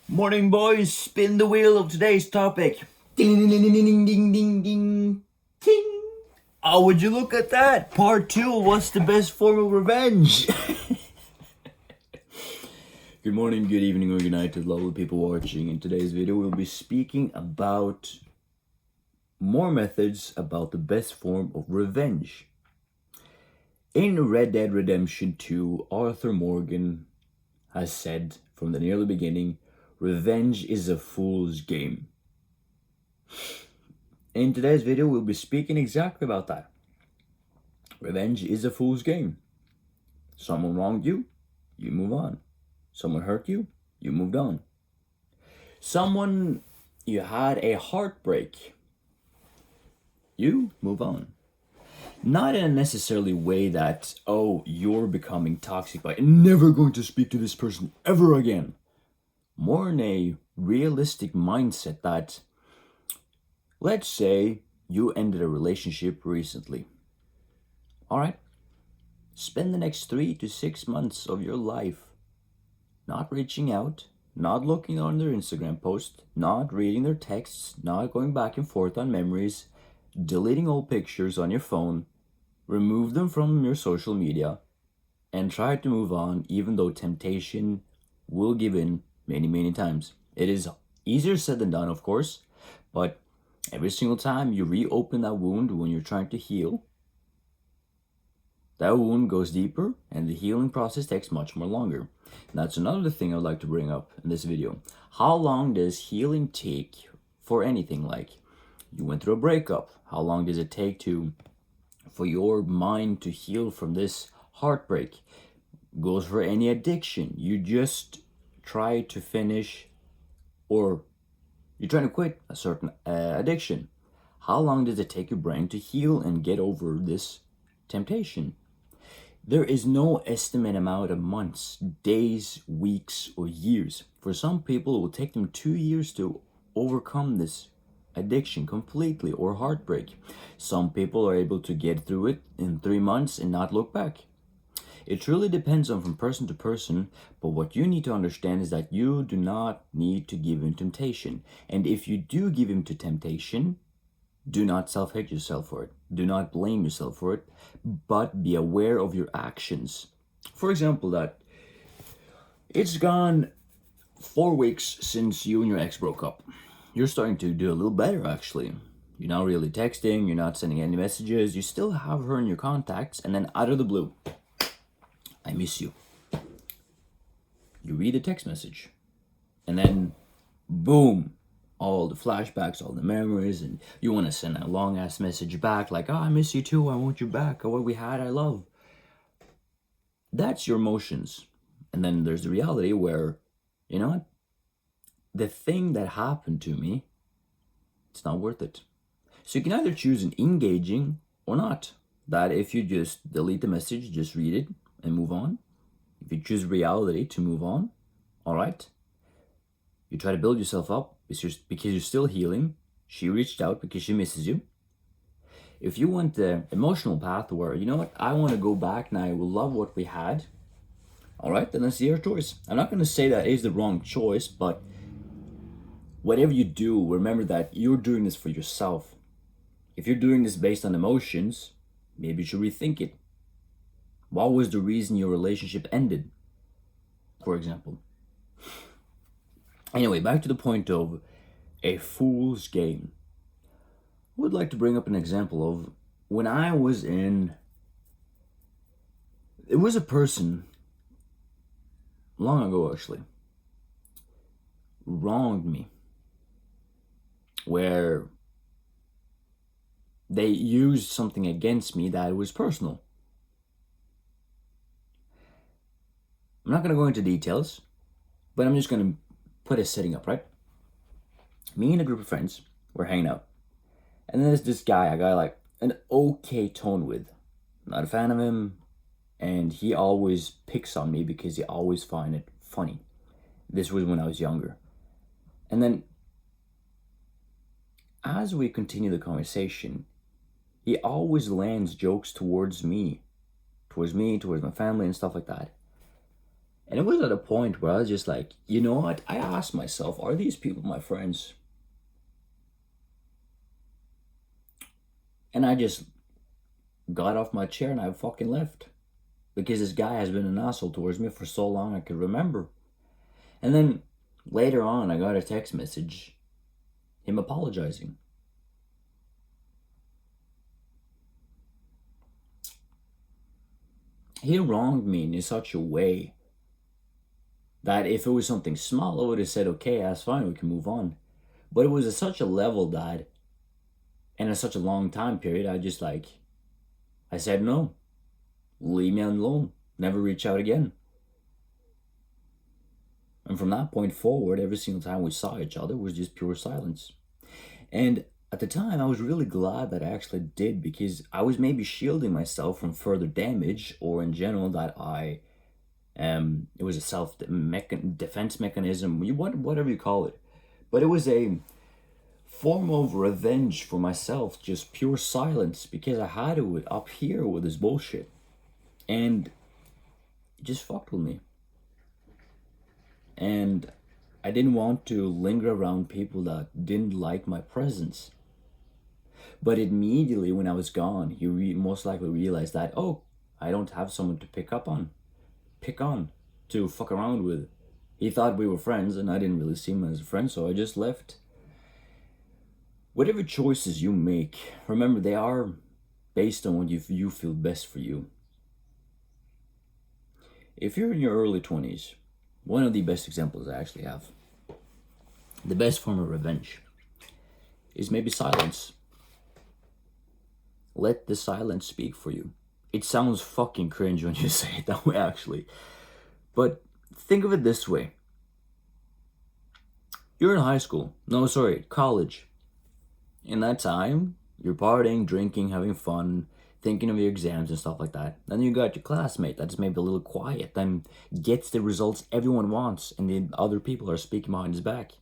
Morning, boys. Spin the wheel of today's topic. Ding, ding, ding, ding, ding, ding, ding, ding, ting. Oh, would you look at that? Part 2. What's the best form of revenge? Good morning, good evening, or good night to the lovely people watching. In today's video, we'll be speaking about more methods about the best form of revenge. In Red Dead Redemption 2, Arthur Morgan has said from the near beginning, revenge is a fool's game. In today's video, we'll be speaking exactly about that. Revenge is a fool's game. Someone wronged you, you move on. Someone hurt you, you moved on. You had a heartbreak, you move on. Not in a necessarily way that, oh, you're becoming toxic by never going to speak to this person ever again. More in a realistic mindset that, let's say you ended a relationship recently. Alright? Spend the next 3 to 6 months of your life not reaching out, not looking on their Instagram post, not reading their texts, not going back and forth on memories, deleting old pictures on your phone, remove them from your social media, and try to move on even though temptation will give in many times. It is easier said than done, of course, but every single time you reopen that wound when you're trying to heal, that wound goes deeper and the healing process takes much more longer. And that's another thing I would like to bring up in this video. How long does healing take for anything? Like, you went through a breakup. How long does it take for your mind to heal from this heartbreak? Goes for any addiction. You just try to finish, or you're trying to quit a certain addiction. How long does it take your brain to heal and get over this temptation? There is no estimate amount of months, days, weeks, or years. For some people, it will take them 2 years to overcome this addiction completely or heartbreak. Some people are able to get through it in 3 months and not look back. It truly depends on from person to person, but what you need to understand is that you do not need to give in temptation. And if you do give in to temptation, do not self-hate yourself for it. Do not blame yourself for it, but be aware of your actions. For example, that it's gone 4 weeks since you and your ex broke up. You're starting to do a little better, actually. You're not really texting, you're not sending any messages, you still have her in your contacts, and then out of the blue, I miss you. You read the text message, and then boom, all the flashbacks, all the memories, and you want to send a long ass message back like, oh, I miss you too, I want you back, oh, what we had, I love. That's your emotions. And then there's the reality where, you know what? The thing that happened to me, it's not worth it. So you can either choose an engaging or not. That if you just delete the message, just read it and move on. If you choose reality to move on, all right. You try to build yourself up because you're still healing. She reached out because she misses you. If you want the emotional path where, you know what, I want to go back and I will love what we had, all right, then that's your choice. I'm not going to say that is the wrong choice, but whatever you do, remember that you're doing this for yourself. If you're doing this based on emotions, maybe you should rethink it. What was the reason your relationship ended, for example? Anyway, back to the point of a fool's game. I would like to bring up an example of when I was in... It was a person, long ago actually, wronged me. Where they used something against me that was personal. I'm not going to go into details, but I'm just going to put a setting up, right? Me and a group of friends were hanging out. And then there's this guy I got like an okay tone with. Not a fan of him. And he always picks on me because he always find it funny. This was when I was younger. And then as we continue the conversation, he always lands jokes towards me, towards my family and stuff like that. And it was at a point where I was just like, you know what? I asked myself, are these people my friends? And I just got off my chair and I fucking left. Because this guy has been an asshole towards me for so long I could remember. And then later on, I got a text message, him apologizing. He wronged me in such a way that if it was something small, I would have said, okay, that's fine, we can move on. But it was at such a level that, and in such a long time period, I said no. Leave me alone. Never reach out again. And from that point forward, every single time we saw each other was just pure silence. And at the time, I was really glad that I actually did, because I was maybe shielding myself from further damage, or in general that it was a self-defense mechanism, whatever you call it. But it was a form of revenge for myself, just pure silence, because I had to up here with this bullshit. And it just fucked with me. And I didn't want to linger around people that didn't like my presence. But immediately when I was gone, he most likely realized that, oh, I don't have someone to pick on, to fuck around with. He thought we were friends, and I didn't really see him as a friend, so I just left. Whatever choices you make, remember, they are based on what you feel best for you. If you're in your early 20s, one of the best examples I actually have, the best form of revenge, is maybe silence. Let the silence speak for you. It sounds fucking cringe when you say it that way, actually. But think of it this way. You're in high school. No, sorry, college. In that time, you're partying, drinking, having fun, thinking of your exams and stuff like that. Then you got your classmate that's maybe a little quiet, then gets the results everyone wants, and the other people are speaking behind his back.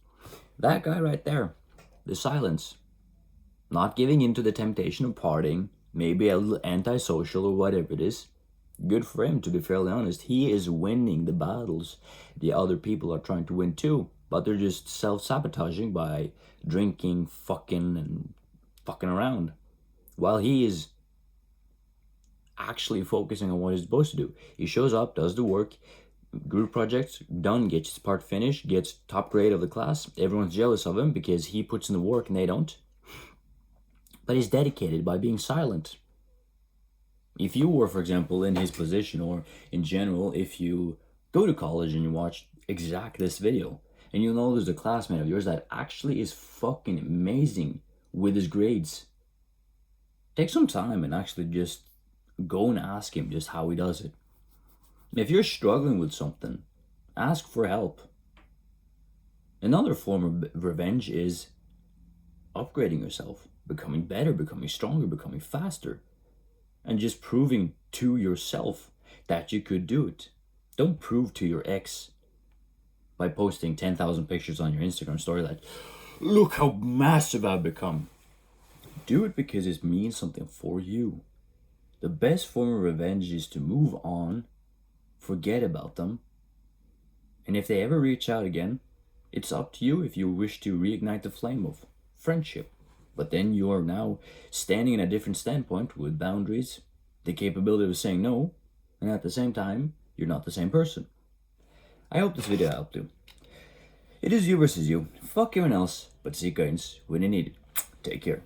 That guy right there, the silence. Not giving in to the temptation of partying, maybe a little antisocial or whatever it is. Good for him, to be fairly honest. He is winning the battles the other people are trying to win too, but they're just self-sabotaging by drinking, fucking around, while he is actually focusing on what he's supposed to do. He shows up, does the work, group projects done, gets his part finished, gets top grade of the class. Everyone's jealous of him because he puts in the work and they don't. But he's dedicated by being silent. If you were, for example, in his position, or in general, if you go to college and you watch this video, and you'll know there's a classmate of yours that actually is fucking amazing with his grades, take some time and actually just go and ask him just how he does it. If you're struggling with something, ask for help. Another form of revenge is upgrading yourself, becoming better, becoming stronger, becoming faster, and just proving to yourself that you could do it. Don't prove to your ex by posting 10,000 pictures on your Instagram story that, look how massive I've become. Do it because it means something for you. The best form of revenge is to move on, forget about them, and if they ever reach out again, it's up to you if you wish to reignite the flame of friendship. But then you are now standing in a different standpoint with boundaries, the capability of saying no, and at the same time, you're not the same person. I hope this video helped you. It is you versus you. Fuck everyone else, but seek guidance when you need it. Take care.